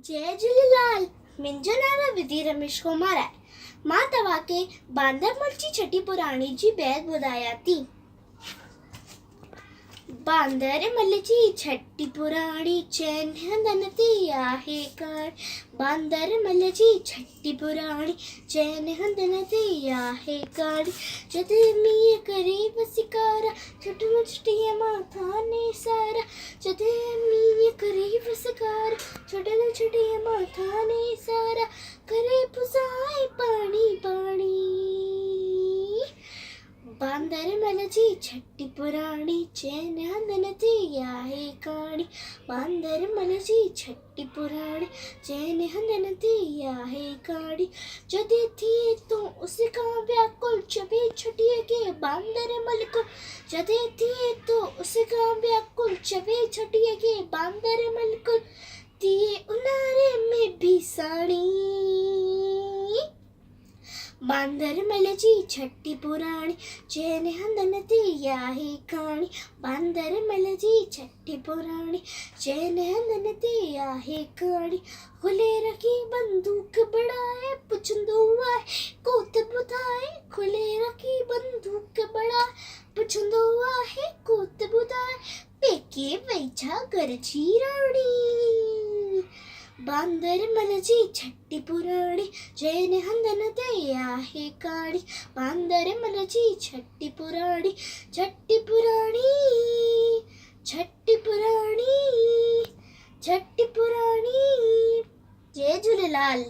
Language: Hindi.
जय झूलेलाल। मुंहिंजो नालो विधि रमेश कुमार आहे। मां तव्हांखे बांदरमल जी छठी पुराणी जी बैत ॿुधायां थी। बांदरमल जी छठी पुराणी चैन हंधनि ते आहे कान। बांदरमल जी छठी पुराणी चैन हंधनि ते आहे कान। जॾहिं मींहुं करे वसिकारा छुटूं छुटीअ माथा ने सारा। जॾहिं मींहुं करे वसिकारा छुटूं छुटीअ माथा ने सारा। करे पुसाए पाणी पाणी। बांदरमल जी छठी पुराणी चैन हंधनि ते आहे काणी। बांदरमल जी छठी पुराणी चैन हंधनि ते आहे काणी। जॾहिं थिए तो उसका व्याकुल चवे छठीअ खे बांदरमल को। जॾहिं थिए तो उसका व्याकुल चवे छठीअ खे बांदरमल को। थिए उन्हारे में भी साणी। बांदरमल जी छठी पुराणी चैन हंधनि ते आहे काणी। बांदरमल जी छठी पुराणी चैन हंधनि ते आहे काणी। खुले रखी बंदूक बढ़ाए पुछंदो आहे कोत ॿुधाए। खुले रखी बंदूक बढ़ाए पुछंदो आहे कोत ॿुधाए। पेके वई छा घर जी राणी। बांदरमल जी छठी पुराणी चैन हंधनि ते आहे काणी। बांदरमल जी छठी पुराणी छठी पुराणी छठी पुराणी छठी पुराणी। जय झूलेलाल।